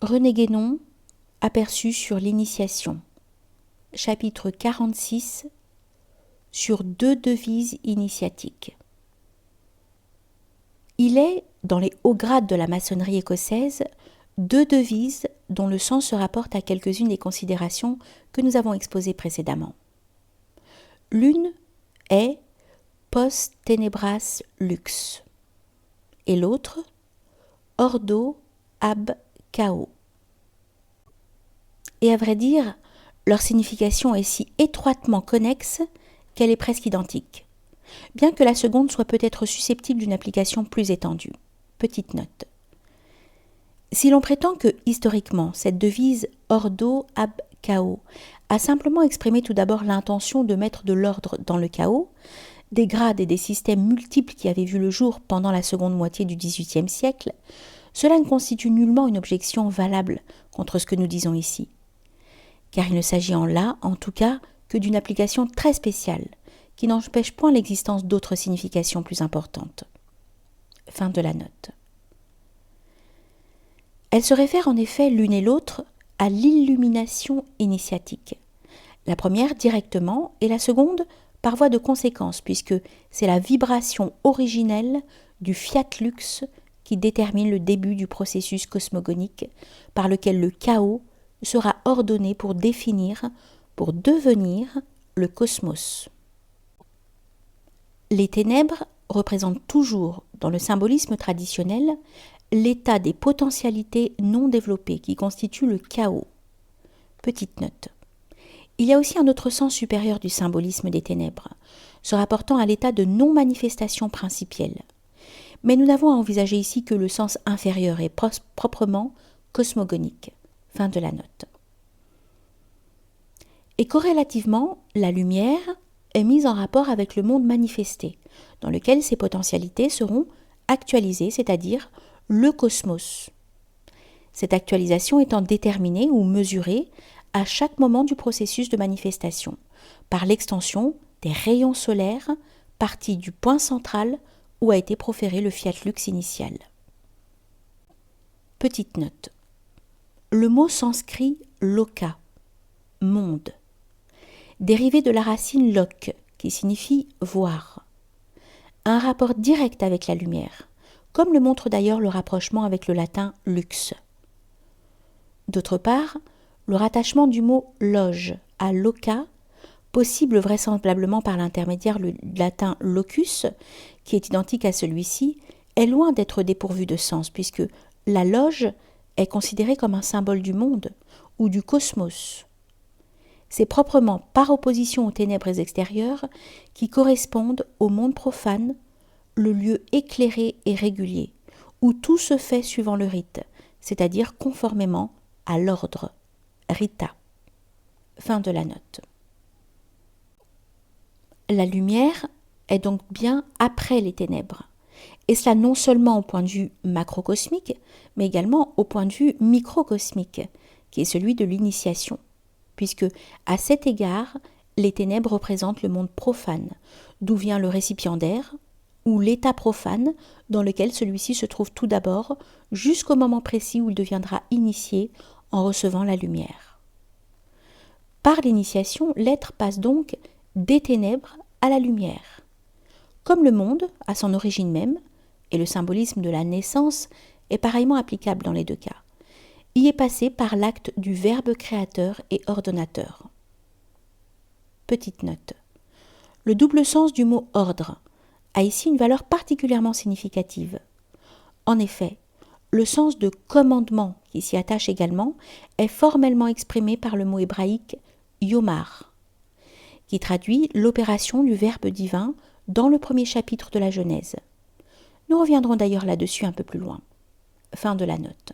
René Guénon, aperçu sur l'initiation. Chapitre 46 sur 2 devises initiatiques. Il est, dans les hauts grades de la maçonnerie écossaise, 2 devises dont le sens se rapporte à quelques-unes des considérations que nous avons exposées précédemment. L'une est Post Tenebras Lux et l'autre Ordo ab Chaos. Et à vrai dire, leur signification est si étroitement connexe qu'elle est presque identique, bien que la seconde soit peut-être susceptible d'une application plus étendue. Petite note. Si l'on prétend que, historiquement, cette devise Ordo ab Chaos a simplement exprimé tout d'abord l'intention de mettre de l'ordre dans le chaos, des grades et des systèmes multiples qui avaient vu le jour pendant la seconde moitié du XVIIIe siècle, cela ne constitue nullement une objection valable contre ce que nous disons ici, car il ne s'agit en tout cas, que d'une application très spéciale, qui n'empêche point l'existence d'autres significations plus importantes. Fin de la note. Elles se réfèrent en effet l'une et l'autre à l'illumination initiatique. La première directement et la seconde par voie de conséquence, puisque c'est la vibration originelle du fiat lux qui détermine le début du processus cosmogonique par lequel le chaos sera ordonné pour définir, pour devenir le cosmos. Les ténèbres représentent toujours, dans le symbolisme traditionnel, l'état des potentialités non développées qui constituent le chaos. Petite note. Il y a aussi un autre sens supérieur du symbolisme des ténèbres, se rapportant à l'état de non-manifestation principielle. Mais nous n'avons à envisager ici que le sens inférieur et proprement cosmogonique. Fin de la note. Et corrélativement, la lumière est mise en rapport avec le monde manifesté, dans lequel ces potentialités seront actualisées, c'est-à-dire le cosmos. Cette actualisation étant déterminée ou mesurée à chaque moment du processus de manifestation, par l'extension des rayons solaires partis du point central où a été proféré le fiat lux initial. Petite note. Le mot sanskrit loka, monde, dérivé de la racine lok, qui signifie voir, a un rapport direct avec la lumière, comme le montre d'ailleurs le rapprochement avec le latin lux. D'autre part, le rattachement du mot loge à loka, possible vraisemblablement par l'intermédiaire du latin locus, qui est identique à celui-ci, est loin d'être dépourvu de sens, puisque la loge est considérée comme un symbole du monde ou du cosmos. C'est proprement par opposition aux ténèbres extérieures qui correspondent au monde profane, le lieu éclairé et régulier, où tout se fait suivant le rite, c'est-à-dire conformément à l'ordre, rita. Fin de la note. La lumière est donc bien après les ténèbres, et cela non seulement au point de vue macrocosmique, mais également au point de vue microcosmique, qui est celui de l'initiation, puisque à cet égard, les ténèbres représentent le monde profane, d'où vient le récipiendaire, ou l'état profane dans lequel celui-ci se trouve tout d'abord, jusqu'au moment précis où il deviendra initié en recevant la lumière. Par l'initiation, l'être passe donc des ténèbres à la lumière. Comme le monde, à son origine même, et le symbolisme de la naissance est pareillement applicable dans les deux cas, y est passé par l'acte du Verbe créateur et ordonnateur. Petite note. Le double sens du mot ordre a ici une valeur particulièrement significative. En effet, le sens de commandement qui s'y attache également est formellement exprimé par le mot hébraïque yomar, qui traduit l'opération du Verbe divin dans le premier chapitre de la Genèse. Nous reviendrons d'ailleurs là-dessus un peu plus loin. Fin de la note.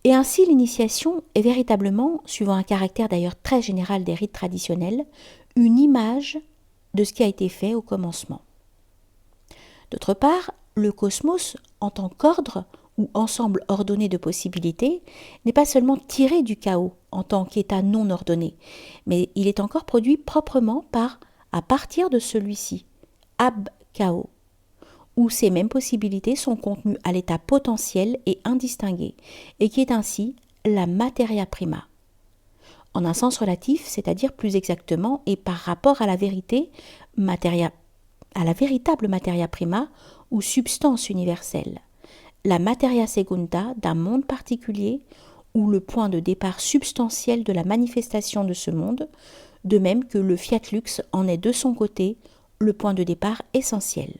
Et ainsi l'initiation est véritablement, suivant un caractère d'ailleurs très général des rites traditionnels, une image de ce qui a été fait au commencement. D'autre part, le cosmos, en tant qu'ordre ou ensemble ordonné de possibilités, n'est pas seulement tiré du chaos en tant qu'état non ordonné, mais il est encore produit proprement à partir de celui-ci, ab chaos, où ces mêmes possibilités sont contenues à l'état potentiel et indistingué, et qui est ainsi la materia prima. En un sens relatif, c'est-à-dire plus exactement et par rapport à la vérité, à la véritable materia prima ou substance universelle, la materia secunda d'un monde particulier ou le point de départ substantiel de la manifestation de ce monde, de même que le fiat lux en est de son côté le point de départ essentiel.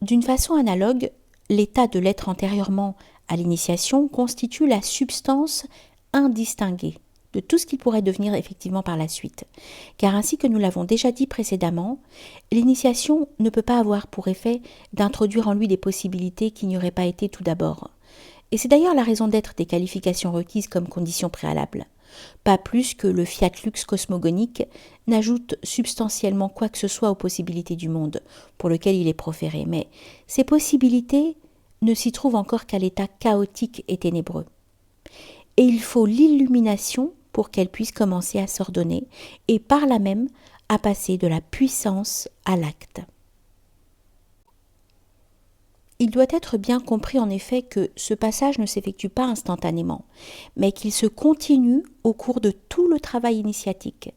D'une façon analogue, l'état de l'être antérieurement à l'initiation constitue la substance indistinguée de tout ce qu'il pourrait devenir effectivement par la suite. Car ainsi que nous l'avons déjà dit précédemment, l'initiation ne peut pas avoir pour effet d'introduire en lui des possibilités qui n'y auraient pas été tout d'abord. Et c'est d'ailleurs la raison d'être des qualifications requises comme condition préalable. Pas plus que le fiat lux cosmogonique n'ajoute substantiellement quoi que ce soit aux possibilités du monde pour lequel il est proféré, mais ces possibilités ne s'y trouvent encore qu'à l'état chaotique et ténébreux. Et il faut l'illumination pour qu'elle puisse commencer à s'ordonner et par là même à passer de la puissance à l'acte. Il doit être bien compris en effet que ce passage ne s'effectue pas instantanément, mais qu'il se continue au cours de tout le travail initiatique,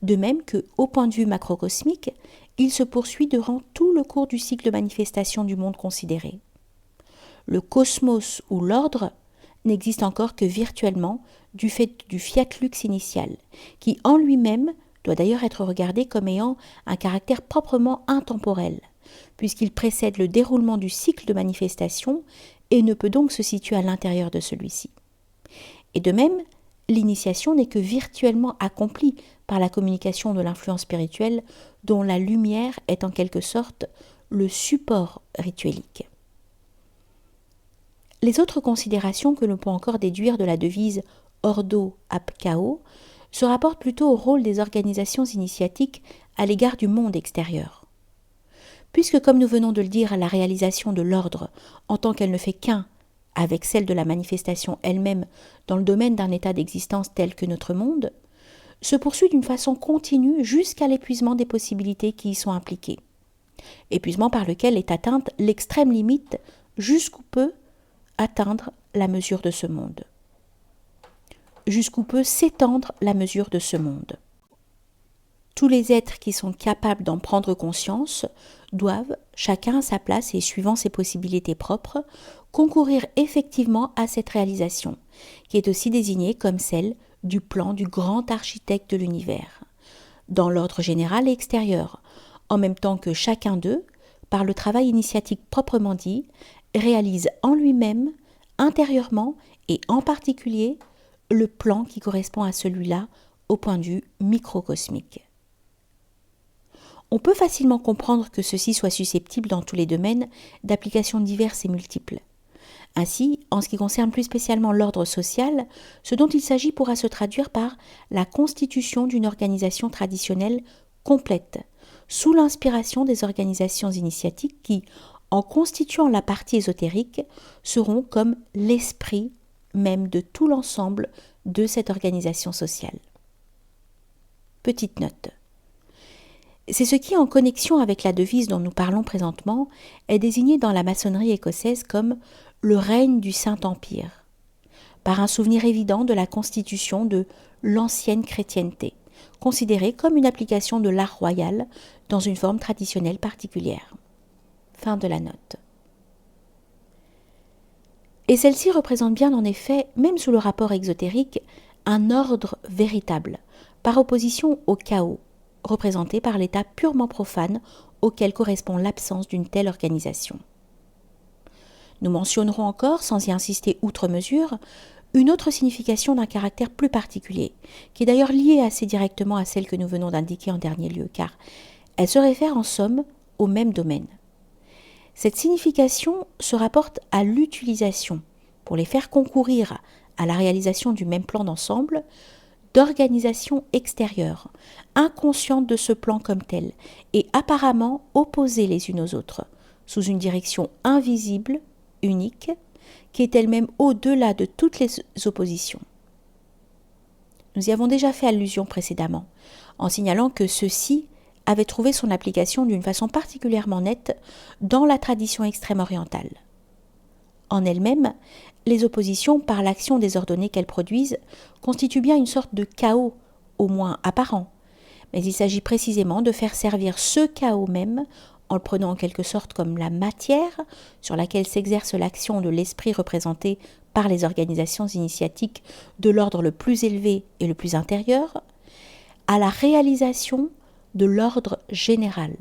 de même que, au point de vue macrocosmique, il se poursuit durant tout le cours du cycle de manifestation du monde considéré. Le cosmos ou l'ordre n'existe encore que virtuellement du fait du fiat lux initial, qui en lui-même doit d'ailleurs être regardé comme ayant un caractère proprement intemporel, puisqu'il précède le déroulement du cycle de manifestation et ne peut donc se situer à l'intérieur de celui-ci. Et de même, l'initiation n'est que virtuellement accomplie par la communication de l'influence spirituelle dont la lumière est en quelque sorte le support rituelique. Les autres considérations que l'on peut encore déduire de la devise Ordo ab Chao se rapportent plutôt au rôle des organisations initiatiques à l'égard du monde extérieur. Puisque, comme nous venons de le dire, la réalisation de l'ordre, en tant qu'elle ne fait qu'un avec celle de la manifestation elle-même dans le domaine d'un état d'existence tel que notre monde, se poursuit d'une façon continue jusqu'à l'épuisement des possibilités qui y sont impliquées. Épuisement par lequel est atteinte l'extrême limite jusqu'où peut atteindre la mesure de ce monde. Jusqu'où peut s'étendre la mesure de ce monde. Tous les êtres qui sont capables d'en prendre conscience doivent, chacun à sa place et suivant ses possibilités propres, concourir effectivement à cette réalisation, qui est aussi désignée comme celle du plan du grand architecte de l'univers, dans l'ordre général et extérieur, en même temps que chacun d'eux, par le travail initiatique proprement dit, réalise en lui-même, intérieurement et en particulier, le plan qui correspond à celui-là au point de vue microcosmique. On peut facilement comprendre que ceci soit susceptible dans tous les domaines d'applications diverses et multiples. Ainsi, en ce qui concerne plus spécialement l'ordre social, ce dont il s'agit pourra se traduire par la constitution d'une organisation traditionnelle complète, sous l'inspiration des organisations initiatiques qui, en constituant la partie ésotérique, seront comme l'esprit même de tout l'ensemble de cette organisation sociale. Petite note. C'est ce qui, en connexion avec la devise dont nous parlons présentement, est désigné dans la maçonnerie écossaise comme le règne du Saint-Empire, par un souvenir évident de la constitution de l'ancienne chrétienté, considérée comme une application de l'art royal dans une forme traditionnelle particulière. Fin de la note. Et celle-ci représente bien en effet, même sous le rapport exotérique, un ordre véritable, par opposition au chaos, représenté par l'état purement profane auquel correspond l'absence d'une telle organisation. Nous mentionnerons encore, sans y insister outre mesure, une autre signification d'un caractère plus particulier, qui est d'ailleurs liée assez directement à celle que nous venons d'indiquer en dernier lieu, car elle se réfère en somme au même domaine. Cette signification se rapporte à l'utilisation, pour les faire concourir à la réalisation du même plan d'ensemble, d'organisations extérieures, inconscientes de ce plan comme tel, et apparemment opposées les unes aux autres, sous une direction invisible, unique, qui est elle-même au-delà de toutes les oppositions. Nous y avons déjà fait allusion précédemment, en signalant que ceci avait trouvé son application d'une façon particulièrement nette dans la tradition extrême orientale. En elle-même, les oppositions, par l'action désordonnée qu'elles produisent, constituent bien une sorte de chaos, au moins apparent, mais il s'agit précisément de faire servir ce chaos même, en le prenant en quelque sorte comme la matière sur laquelle s'exerce l'action de l'esprit représenté par les organisations initiatiques de l'ordre le plus élevé et le plus intérieur, à la réalisation de l'ordre général.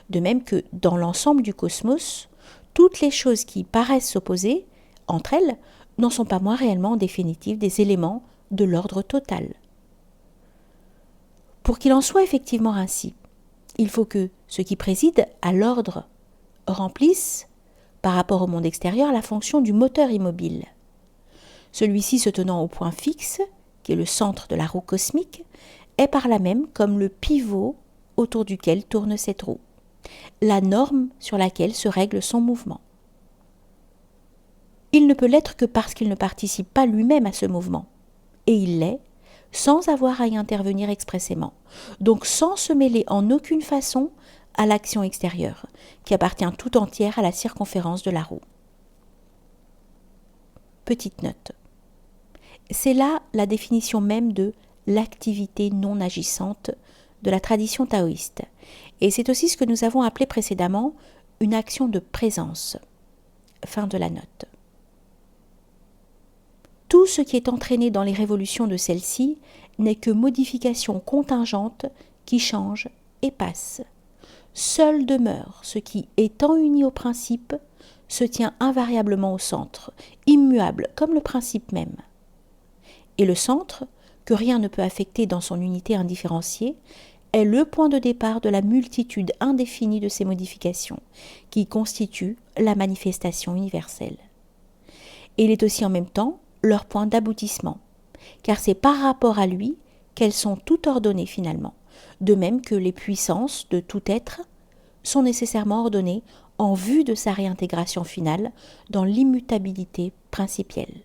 De même que dans l'ensemble du cosmos, toutes les choses qui paraissent s'opposer entre elles n'en sont pas moins réellement en définitive des éléments de l'ordre total. Pour qu'il en soit effectivement ainsi, il faut que ce qui préside à l'ordre remplisse, par rapport au monde extérieur, la fonction du moteur immobile. Celui-ci se tenant au point fixe, qui est le centre de la roue cosmique, est par là même comme le pivot autour duquel tourne cette roue, la norme sur laquelle se règle son mouvement. Il ne peut l'être que parce qu'il ne participe pas lui-même à ce mouvement, et il l'est sans avoir à y intervenir expressément, donc sans se mêler en aucune façon à l'action extérieure, qui appartient tout entière à la circonférence de la roue. Petite note. C'est là la définition même de l'activité non agissante de la tradition taoïste, et c'est aussi ce que nous avons appelé précédemment une action de présence. Fin de la note. Tout ce qui est entraîné dans les révolutions de celle-ci n'est que modification contingente qui change et passe. Seul demeure ce qui, étant uni au principe, se tient invariablement au centre, immuable comme le principe même. Et le centre, que rien ne peut affecter dans son unité indifférenciée, est le point de départ de la multitude indéfinie de ces modifications, qui constituent la manifestation universelle. Et il est aussi en même temps leur point d'aboutissement, car c'est par rapport à lui qu'elles sont toutes ordonnées finalement, de même que les puissances de tout être sont nécessairement ordonnées en vue de sa réintégration finale dans l'immutabilité principielle.